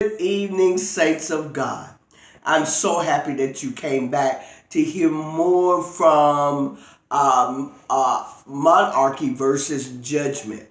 Good evening, saints of God. I'm so happy that you came back to hear more from Monarchy versus Judgment.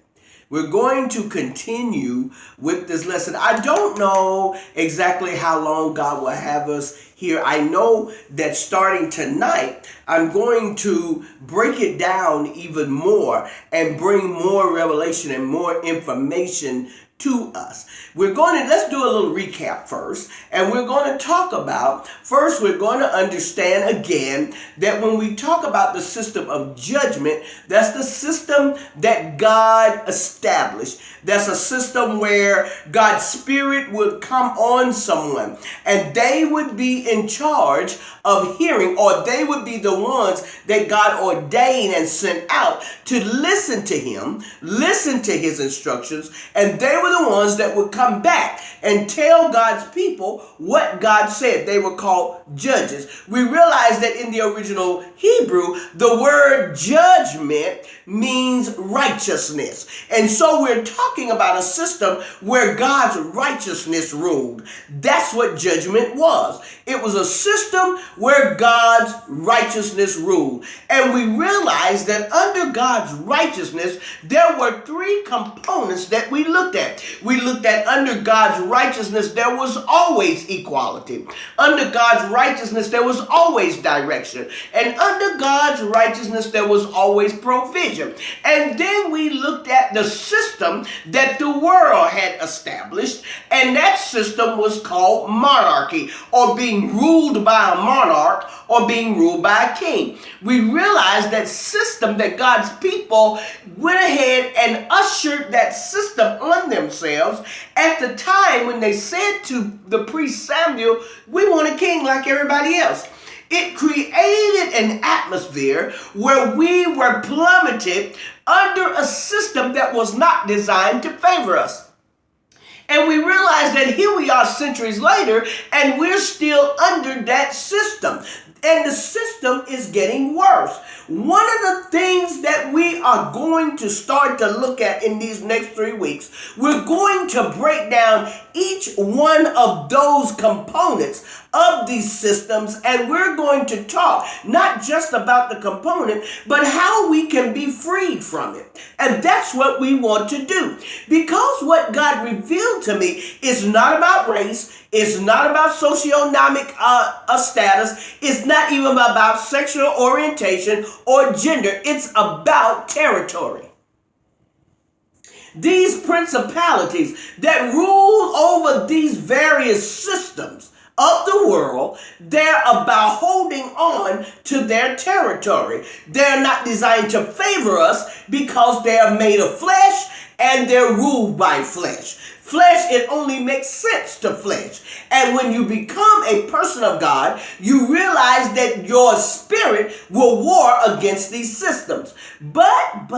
We're going to continue with this lesson. I don't know exactly how long God will have us here. I know that starting tonight, I'm going to break it down even more and bring more revelation and more information to us. Let's do a little recap first, and we're going to talk about, first we're going to understand again that when we talk about the system of judgment, that's the system that God established. That's a system where God's Spirit would come on someone, and they would be in charge of hearing, or they would be the ones that God ordained and sent out to listen to Him, listen to His instructions, and they were the ones that would come back and tell God's people what God said. They were called judges. We realize that in the original Hebrew, the word judgment means righteousness. And so we're talking about a system where God's righteousness ruled. That's what judgment was. It was a system where God's righteousness ruled. And we realize that under God's righteousness, there were three components that we looked at. We looked at under God's righteousness, there was always equality. Under God's righteousness, there was always direction. And under God's righteousness, there was always provision. And then we looked at the system that the world had established, and that system was called monarchy, or being ruled by a monarch, or being ruled by a king. We realized that system that God's people went ahead and ushered that system on themselves at the time when they said to the priest Samuel, "We want a king like everybody else." It created an atmosphere where we were plummeted under a system that was not designed to favor us. And we realize that here we are centuries later, and we're still under that system. And the system is getting worse. One of the things that we are going to start to look at in these next 3 weeks, we're going to break down each one of those components of these systems, and we're going to talk not just about the component, but how we can be freed from it. And that's what we want to do. Because what God revealed to me is not about race, it's not about socioeconomic status, it's not even about sexual orientation or gender, it's about territory. These principalities that rule over these various systems of the world, they're about holding on to their territory. They're not designed to favor us because they are made of flesh and they're ruled by flesh. Flesh, it only makes sense to flesh. And when you become a person of God, you realize that your spirit will war against these systems. But,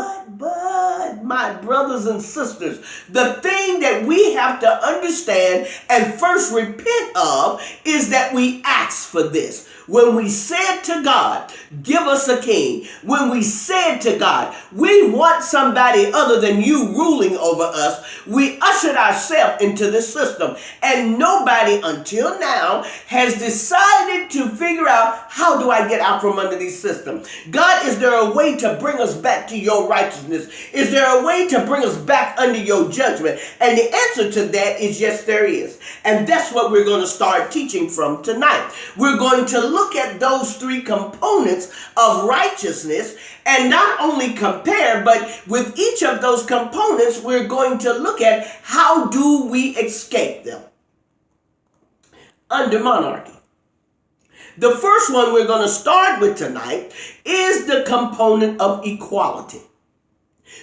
my brothers and sisters, the thing that we have to understand and first repent of is that we asked for this. When we said to God, "Give us a king," when we said to God, "We want somebody other than you ruling over us," we ushered ourselves into this system. And nobody until now has decided to figure out, how do I get out from under these systems? God, is there a way to bring us back to your righteousness? Is there a way to bring us back under your judgment? And the answer to that is yes, there is. And that's what we're going to start teaching from tonight. We're going to look at those three components of righteousness and not only compare, but with each of those components, we're going to look at how do we escape them under monarchy. The first one we're going to start with tonight is the component of equality.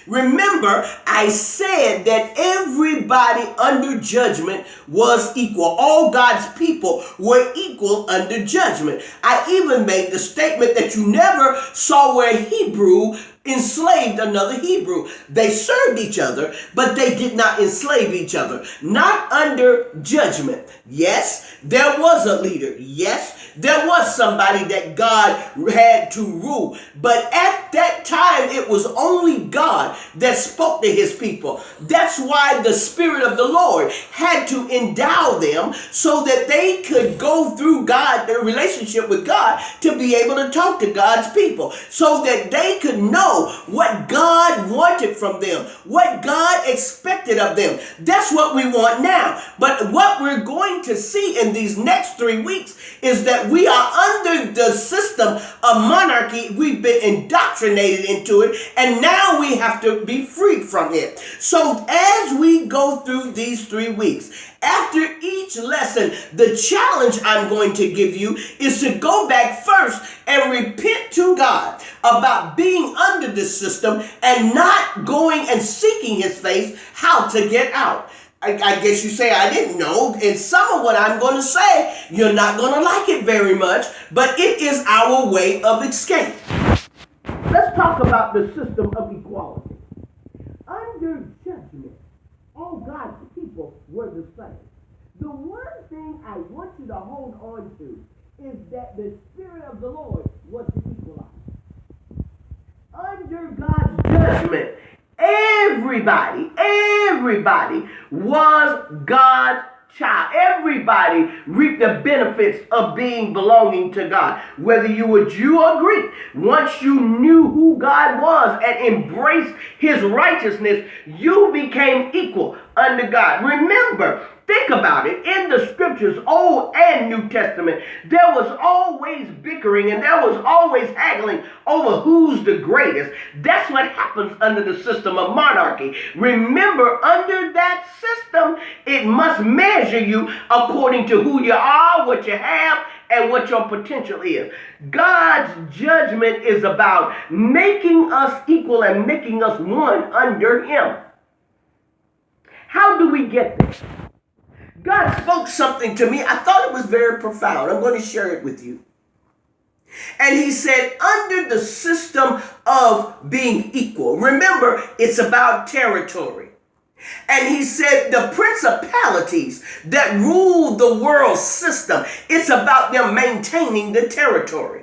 Remember, I said that everybody under judgment was equal. All God's people were equal under judgment. I even made the statement that you never saw where Hebrew enslaved another Hebrew. They served each other, but they did not enslave each other. Not under judgment. Yes, there was a leader. Yes, there was somebody that God had to rule. But at that time, it was only God that spoke to his people. That's why the Spirit of the Lord had to endow them so that they could go through God, their relationship with God, to be able to talk to God's people, so that they could know what God wanted from them, what God expected of them. That's what we want now. But what we're going to see in these next 3 weeks is that we are under the system of monarchy. We've been indoctrinated into it, and now we have to be freed from it. So as we go through these 3 weeks, after each lesson, the challenge I'm going to give you is to go back first and repent to God about being under this system and not going and seeking his face, how to get out. I guess you say, I didn't know. And some of what I'm going to say, you're not going to like it very much, but it is our way of escape. Let's talk about the system of equality. Under judgment, all God's people were the same. The one thing I want you to hold on to is that the Spirit of the Lord was the equalizer. Under God's judgment, everybody was God's child. Everybody reaped the benefits of belonging to God. Whether you were Jew or Greek, once you knew who God was and embraced his righteousness, you became equal under God. Remember, think about it. In the scriptures, Old and New Testament, there was always bickering and there was always haggling over who's the greatest. That's what happens under the system of monarchy. Remember, under that system, it must measure you according to who you are, what you have, and what your potential is. God's judgment is about making us equal and making us one under him. How do we get this? God spoke something to me. I thought it was very profound. I'm going to share it with you. And he said, under the system of being equal, remember, it's about territory. And he said the principalities that rule the world system, it's about them maintaining the territory.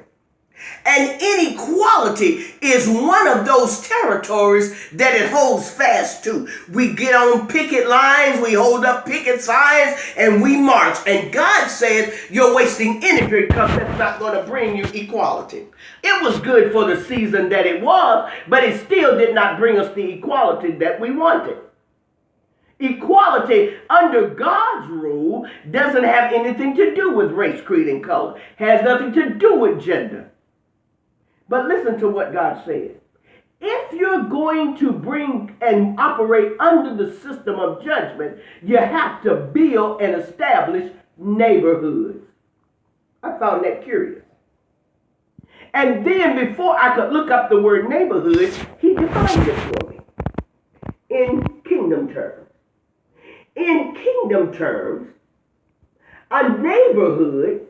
And inequality is one of those territories that it holds fast to. We get on picket lines, we hold up picket signs, and we march. And God says, you're wasting energy because that's not going to bring you equality. It was good for the season that it was, but it still did not bring us the equality that we wanted. Equality under God's rule doesn't have anything to do with race, creed, and color. Has nothing to do with gender. But listen to what God said. If you're going to bring and operate under the system of judgment, you have to build and establish neighborhoods. I found that curious. And then before I could look up the word neighborhood, he defined it for me in kingdom terms. In kingdom terms, a neighborhood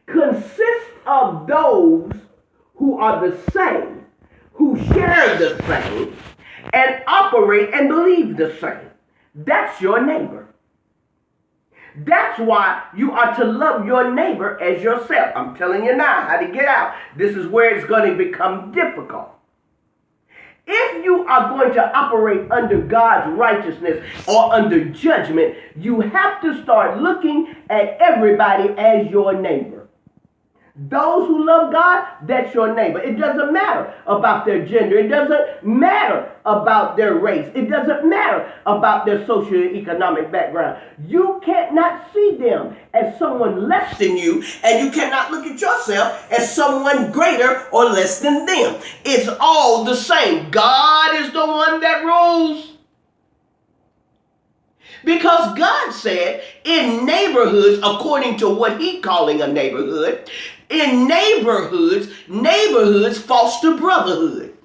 consists of those who are the same, who share the same, and operate and believe the same. That's your neighbor. That's why you are to love your neighbor as yourself. I'm telling you now how to get out. This is where it's going to become difficult. If you are going to operate under God's righteousness or under judgment, you have to start looking at everybody as your neighbor. Those who love God, that's your neighbor. It doesn't matter about their gender. It doesn't matter about their race. It doesn't matter about their socioeconomic background. You cannot see them as someone less than you, and you cannot look at yourself as someone greater or less than them. It's all the same. God is the one that rules. Because God said in neighborhoods, according to what he's calling a neighborhood, in neighborhoods foster brotherhood.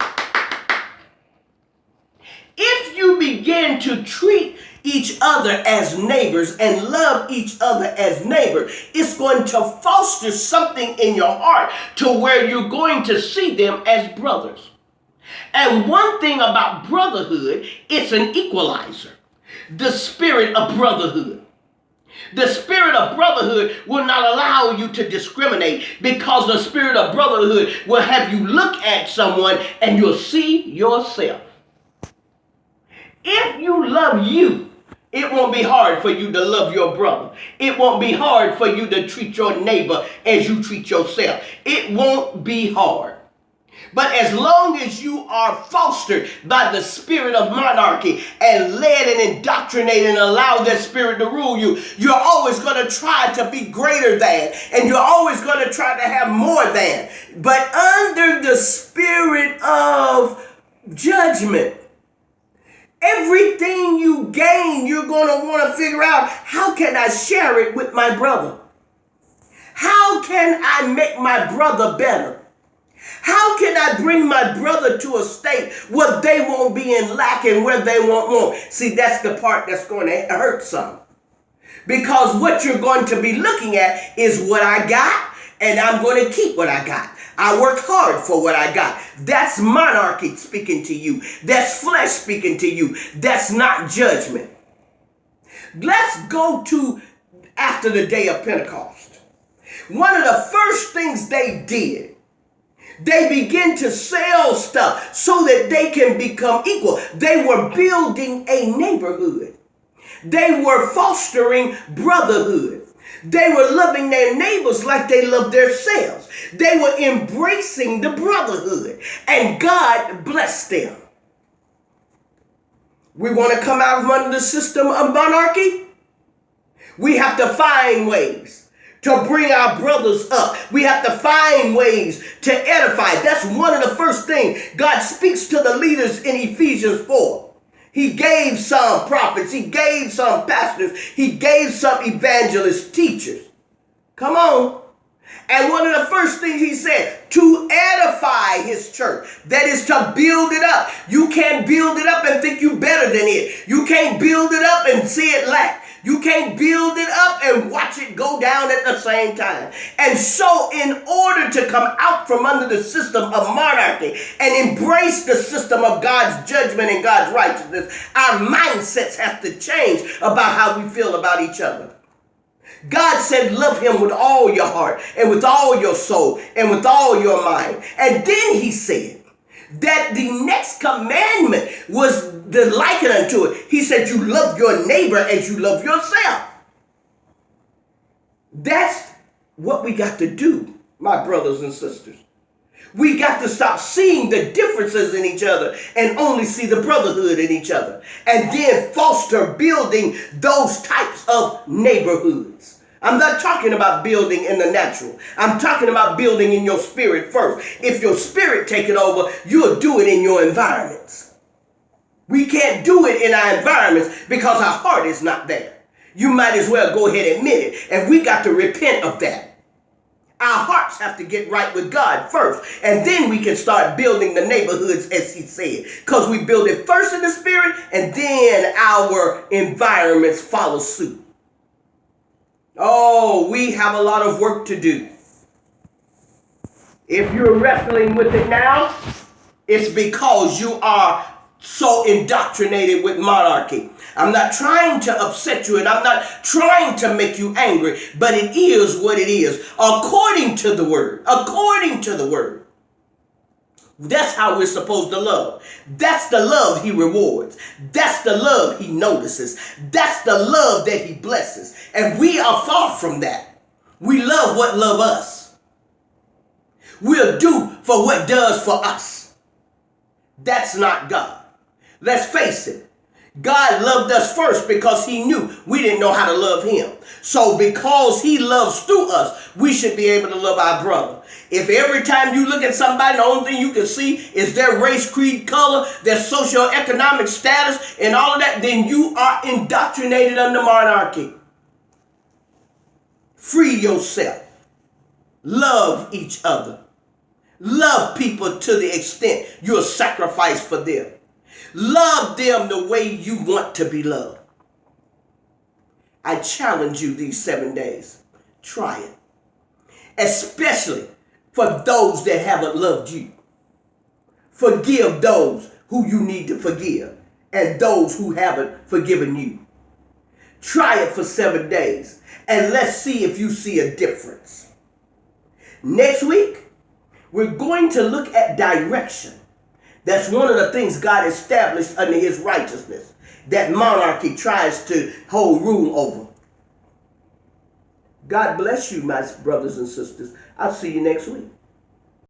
If you begin to treat each other as neighbors and love each other as neighbors, it's going to foster something in your heart to where you're going to see them as brothers. And one thing about brotherhood, it's an equalizer. The spirit of brotherhood. The spirit of brotherhood will not allow you to discriminate, because the spirit of brotherhood will have you look at someone and you'll see yourself. If you love you, it won't be hard for you to love your brother. It won't be hard for you to treat your neighbor as you treat yourself. It won't be hard. But as long as you are fostered by the spirit of monarchy and led and indoctrinated and allow that spirit to rule you, you're always going to try to be greater than, and you're always going to try to have more than. But under the spirit of judgment, everything you gain, you're going to want to figure out, how can I share it with my brother? How can I make my brother better? How can I bring my brother to a state where they won't be in lack and where they won't want? See, that's the part that's going to hurt some. Because what you're going to be looking at is what I got, and I'm going to keep what I got. I worked hard for what I got. That's monarchy speaking to you. That's flesh speaking to you. That's not judgment. Let's go to after the day of Pentecost. One of the first things they did, they begin to sell stuff so that they can become equal. They were building a neighborhood. They were fostering brotherhood. They were loving their neighbors like they loved themselves. They were embracing the brotherhood, and God blessed them. We want to come out from under the system of monarchy? We have to find ways to bring our brothers up. We have to find ways to edify. That's one of the first things God speaks to the leaders in Ephesians 4. He gave some prophets. He gave some pastors. He gave some evangelists, teachers. Come on. And one of the first things he said, to edify his church. That is to build it up. You can't build it up and think you better than it. You can't build it up and see it lack. You can't build it up and watch it go down at the same time. And so in order to come out from under the system of monarchy and embrace the system of God's judgment and God's righteousness, our mindsets have to change about how we feel about each other. God said, love him with all your heart and with all your soul and with all your mind. And then he said that the next commandment was the liken unto it. He said, you love your neighbor as you love yourself. That's what we got to do, my brothers and sisters. We got to stop seeing the differences in each other and only see the brotherhood in each other. And then foster building those types of neighborhoods. I'm not talking about building in the natural. I'm talking about building in your spirit first. If your spirit take it over, you'll do it in your environments. We can't do it in our environments because our heart is not there. You might as well go ahead and admit it. And we got to repent of that. Our hearts have to get right with God first. And then we can start building the neighborhoods as he said. Because we build it first in the spirit and then our environments follow suit. Oh, we have a lot of work to do. If you're wrestling with it now, it's because you are so indoctrinated with monarchy. I'm not trying to upset you and I'm not trying to make you angry, but it is what it is. According to the word. According to the word. That's how we're supposed to love. That's the love he rewards. That's the love he notices. That's the love that he blesses. And we are far from that. We love what love us. We'll do for what does for us. That's not God. Let's face it. God loved us first because he knew we didn't know how to love him. So because he loves through us, we should be able to love our brother. If every time you look at somebody, the only thing you can see is their race, creed, color, their socioeconomic status, and all of that, then you are indoctrinated under monarchy. Free yourself. Love each other. Love people to the extent you'll sacrifice for them. Love them the way you want to be loved. I challenge you these 7 days. Try it. Especially for those that haven't loved you. Forgive those who you need to forgive and those who haven't forgiven you. Try it for 7 days and let's see if you see a difference. Next week, we're going to look at direction. That's one of the things God established under his righteousness that monarchy tries to hold rule over. God bless you, my brothers and sisters. I'll see you next week.